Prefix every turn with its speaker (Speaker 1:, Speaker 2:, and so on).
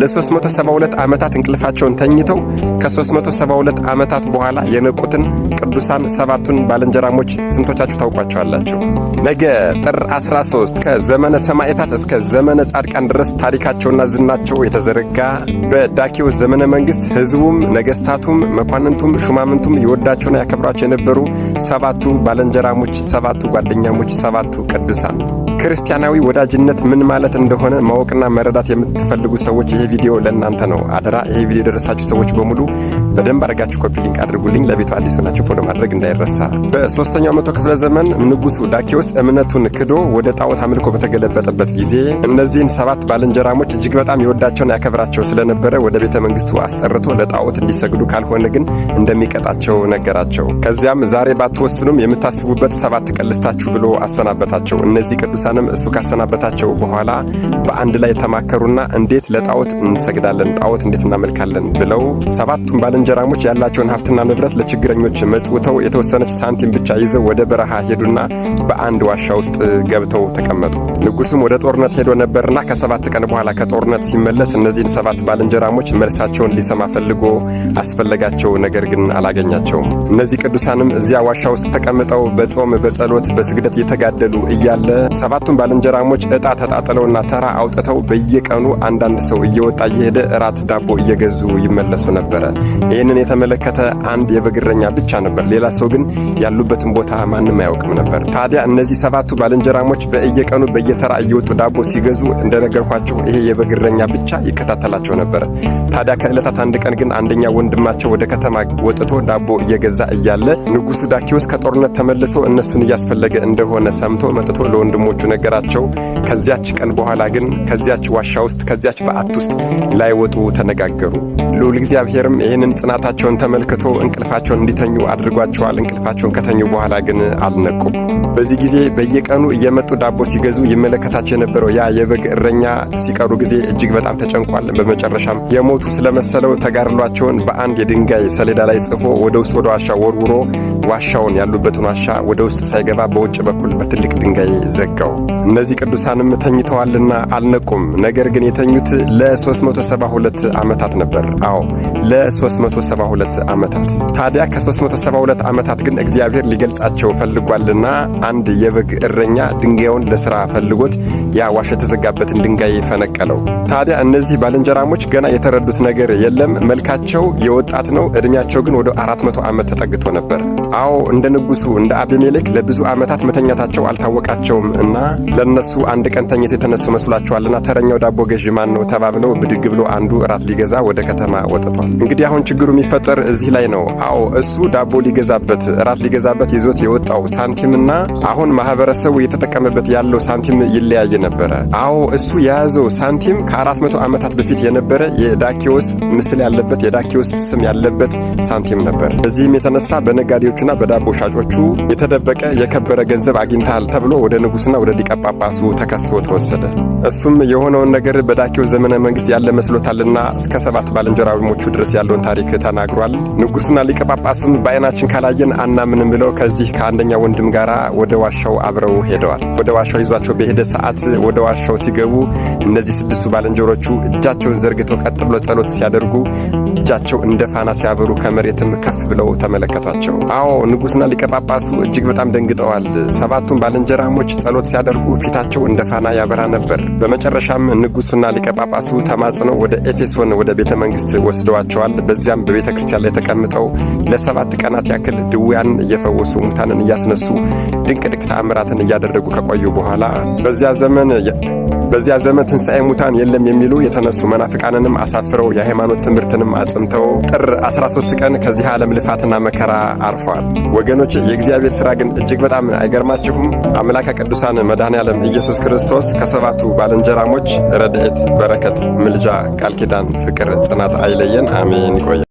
Speaker 1: ለ372 ዓመታት እንቅልፋቸውን ተኝተው ከ372 ዓመታት በኋላ የነቁትን ቅዱሳን ሰባቱን ባልንጀራሞች ስንቶቻችሁ ታውቋቸዋላችሁ? ነገ ጥር 13 ከዘመነ ሰማዕታት እስከ ዘመነ ጻድቃን ድረስ ታሪካቸውና ዝናቸው የተዘረጋ በዳኪዎስ ዘመነ መንግስት ሕዝቡም ነገስታቱም መኳንንቱም ሹማምንቱም ይወዳቸውና ያከብሯቸው የነበሩ ሰባቱ ባልንጀራሞች፣ ሰባቱ ጓደኛሞች፣ ሰባቱ ቅዱሳን። ክርስቲያናዊ ወዳጅነት ምን ማለት እንደሆነ ማወቅና መረዳት የምትፈልጉ ሰዎች ይሄ ቪዲዮ ለእናንተ ነው። አደራ ይሄ ቪዲዮ የደረሳችሁ ሰዎች በሙሉ በደንብ አድርጋችሁ ኮፒ ሊንክ አድርጉልኝ። ለቤቱ አዲስ ሆናችሁ ፎሎ ማድረግ እንዳይረሳ። በ3ኛው መቶ ክፍለ ዘመን ንጉሱ ዳኪዎስ እምነቱን ክዶ ወደ ጣዖት አምልኮ በተገለበጠበት ጊዜ እነዚህን ሰባት ባልንጀራሞች እጅግ በጣም ይወዳቸውና ያከብራቸው ስለነበረ ወደ ቤተ መንግስቱ አስጠርቶ ለጣዖት እንዲሰግዱ ካልሆነ ግን እንደሚቀጣቸው ነገራቸው። ከዚያም ዛሬ ባትወስኑም የምታስቡበት 7 ቀን ልስጣችሁ ብሎ አሰናበታቸው። እነዚህ ቅዱሳንም እሱ ካሰናበታቸው በኋላ በአንድ ላይ ተማከሩና እንዴት ለጣዖት እንሰግዳለን፣ ጣዖት እንዴት እናመልካለን ብለው ሰባቱን ባልንጀራሞች ያላቸውን ሀብትና ንብረት ለችግረኞች መጽውተው የተወሰነች ሳንቲም ብቻ ይዘው ወደ በረሃ ሄዱና በአንድ ዋሻ ውስጥ ገብተው ተቀመጡ። ንጉሱም ወደ ጦርነት ሄዶ ነበርና ከ7 ቀን በኋላ ከጦርነት ሲመለስ እነዚህን 7 ባልንጀራሞች መልሳቸውን ሊሰማ ፈልጎ አስፈለጋቸው። ነገር ግን አላገኛቸውም። እነዚህ ቅዱሳንም እዚያ ዋሻ ውስጥ ተቀምጠው በጾም በጸሎት በስግደት እየተጋደሉ እያለ ሰባቱን ባልንጀራሞች ዕጣ ተጣጥለውና ተራ አውጥተው በየቀኑ አንዳንድ ሰው እየወጣ እየሄደ እራት ዳቦ እየገዙ ይመለሱ ነበረ። ይህንን የተመለከተ አንድ የበግ እረኛ ብቻ ነበር። ሌላ ሰው ግን ያሉበትን ቦታ ማንም አያውቅም ነበር። ታዲያ እነዚህ ሰባቱ ባልንጀራሞች በየቀኑ በየተራ እየወጡ ዳቦ ሲገዙ እንደነገርኳችሁ ይሄ የበግ እረኛ ብቻ ይከታተላቸው ነበር። ታዲያ ከዕለታት አንድ ቀን ግን አንደኛ ወንድማቸው ወደ ከተማ ወጥቶ ዳቦ እየገዛ እያለ ንጉሱ ዳኪዎስ ከጦርነት ተመልሶ እነሱን እያስፈለገ እንደሆነ ሰምቶ መጥቶ ለወንድሞቹ ነገራቸው። ከዚያች ቀን በኋላ ግን ከዚያች ዋሻ ውስጥ ከዚያች በዓት ውስጥ ላይወጡ ተነጋገሩ። ልዑል እግዚአብሔርም ይህንን ጽናታቸውን ተመልክቶ እንቅልፋቸውን እንዲተኙ አድርጓቸዋል። እንቅልፋቸውን ከተኙ በኋላ ግን አልነቁም። በዚህ ጊዜ በየቀኑ እየመጡ ዳቦ ሲገዙ ይመለከታቸው የነበረው ያ የበግ እረኛ ሲቀሩ ጊዜ እጅግ በጣም ተጨንቋል። በመጨረሻም የሞቱ ስለመሰለው ተጋድሏቸውን በአንድ የድንጋይ ሰሌዳ ላይ ጽፎ ወደ ውስጥ ወደ ዋሻ ወርውሮ ዋሻውን ያሉበትን ዋሻ ወደ ውስጥ ሳይገባ በውጭ በኩል በትልቅ ድንጋይ ዘጋው። እነዚህ ቅዱሳንም ተኝተዋልና አልነቁም። ነገር ግን የተኙት ለ372 ዓመታት ነበር። አዎ ለ372 ዓመታት። ታዲያ ከ372 ዓመታት ግን እግዚአብሔር ሊገልጻቸው ፈልጓልና አንድ የበግ እረኛ ድንጋዩን ለሥራ ፈልጎት ያ ዋሻ የተዘጋበትን ድንጋይ ፈነቀለው። ታዲያ እነዚህ ባልንጀራሞች ገና የተረዱት ነገር የለም። መልካቸው የወጣት ነው፣ ዕድሜያቸው ግን ወደ 400 ዓመት ተጠግቶ ነበር። አዎ እንደ ንጉሱ እንደ አቤሜሌክ ለብዙ ዓመታት መተኛታቸው አልታወቃቸውም እና ለነሱ አንድ ቀን ተኝቶ የተነሱ መስሏቸዋልና ተረኛው ዳቦ ገዢ ማን ነው ተባብለው ብድግ ብሎ አንዱ እራት ሊገዛ ወደ ከተማ ወጥቷል። እንግዲህ አሁን ችግሩ የሚፈጠር እዚህ ላይ ነው። አዎ እሱ ዳቦ ሊገዛበት እራት ሊገዛበት ይዞት የወጣው ሳንቲምና አሁን ማህበረሰቡ እየተጠቀመበት ያለው ሳንቲም ይለያየ ነበረ። አዎ እሱ የያዘው ሳንቲም ከ400 ዓመታት በፊት የነበረ የዳኪዎስ ምስል ያለበት የዳኪዎስ ስም ያለበት ሳንቲም ነበር። በዚህም የተነሳ በነጋዴዎቹና በዳቦ ሻጮቹ የተደበቀ የከበረ ገንዘብ አግኝተሃል ተብሎ ወደ ንጉሥና ወደ ሊቀ ጳጳሱ ተከሶ ተወሰደ። እሱም የሆነውን ነገር በዳኪዎስ ዘመነ መንግስት ያለ መስሎታልና እስከ 7 ባልንጀራሞቹ ድረስ ያለውን ታሪክ ተናግሯል። ንጉሥና ሊቀ ጳጳሱም በዓይናችን ካላየን አናምንም ብለው ከዚህ ከአንደኛ ወንድም ጋራ ወደ ዋሻው አብረው ሄደዋል። ወደ ዋሻው ይዟቸው በሄደ ሰዓት ወደ ዋሻው ሲገቡ እነዚህ 6ቱ ባልንጀሮቹ እጃቸውን ዘርግተው ቀጥ ብሎ ጸሎት ሲያደርጉ እጃቸው እንደ ፋና ሲያበሩ ከመሬትም ከፍ ብለው ተመለከቷቸው። አዎ ንጉሥና ሊቀ ጳጳሱ እጅግ በጣም ደንግጠዋል። 7ቱም ባልንጀራሞች ጸሎት ሲያደርጉ ፊታቸው እንደ ፋና ያበራ ነበር። በመጨረሻም ንጉሡና ሊቀ ጳጳሱ ተማጽነው ወደ ኤፌሶን ወደ ቤተ መንግስት ወስደዋቸዋል። በዚያም በቤተ ክርስቲያን ላይ ተቀምጠው ለ7 ቀናት ያክል ድውያንን እየፈወሱ ሙታንን እያስነሱ ድንቅ ተአምራትን እያደረጉ ከቆዩ በኋላ በዚያ ዘመን ትንሣኤ ሙታን የለም የሚሉ የተነሱ መናፍቃንንም አሳፍረው የሃይማኖት ትምህርትንም አጽንተው ጥር 13 ቀን ከዚህ ዓለም ልፋትና መከራ አርፈዋል። ወገኖች የእግዚአብሔር ሥራ ግን እጅግ በጣም አይገርማችሁም? አምላከ ቅዱሳን መድኃኔ ዓለም ኢየሱስ ክርስቶስ ከ7ቱ ባልንጀራሞች ረድኤት፣ በረከት፣ ምልጃ፣ ቃል ኪዳን፣ ፍቅር፣ ጽናት አይለየን። አሜን። ይቆያል።